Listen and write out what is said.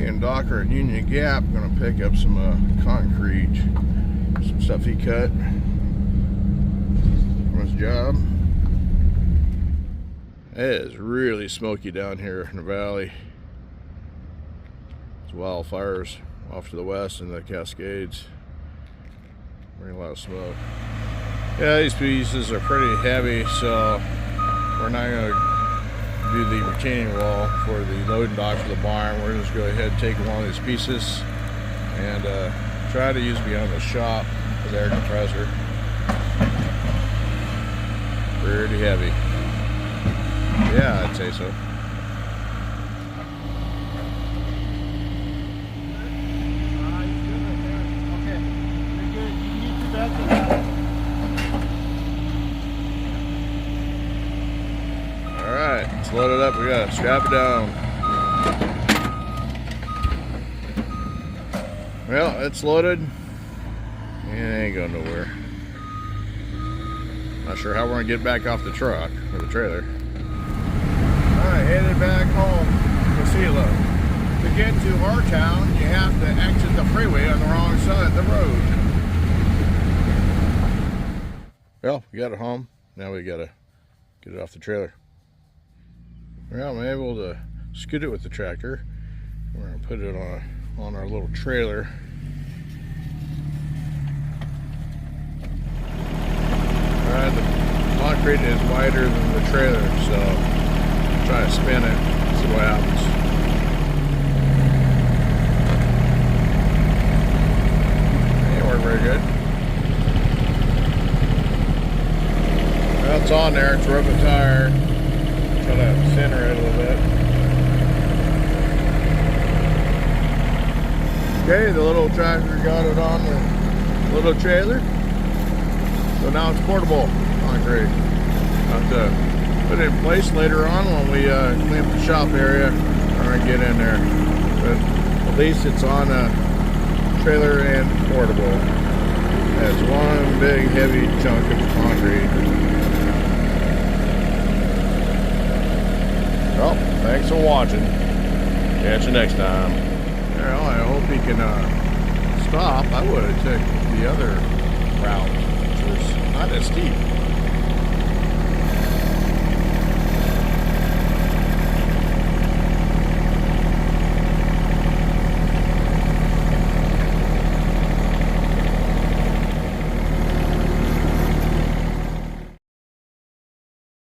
and Docker at Union Gap. Gonna pick up some concrete, some stuff he cut from his job. It is really smoky down here in the valley. There's wildfires off to the west in the Cascades. Bring a lot of smoke. Yeah, these pieces are pretty heavy, so we're not going to do the retaining wall for the loading dock for the barn. We're just go ahead and take one of these pieces and try to use beyond the shop for the air compressor. Pretty heavy. Yeah, I'd say so. Alright, let's load it up. We gotta strap it down. Well, it's loaded. And it ain't going nowhere. Not sure how we're gonna get back off the truck or the trailer. Alright, headed back home to Sela. To get to our town, you have to exit the freeway on the wrong side of the road. Well, we got it home. Now we gotta get it off the trailer. Well, I'm able to scoot it with the tractor. We're gonna put it on our little trailer. Alright, the concrete is wider than the trailer, so I'll try to spin it, see what happens. Ain't work very good. Well, it's on there, it's rubbing tire. Try to center it a little bit. Okay, the little tractor got it on the little trailer. So now it's portable concrete. I'll have to put it in place later on when we clean up the shop area. All right, get in there. But at least it's on a trailer and portable. That's one big heavy chunk of concrete. Well, thanks for watching. Catch you next time. Well, I hope he can stop. I would have took the other route, which was not as steep.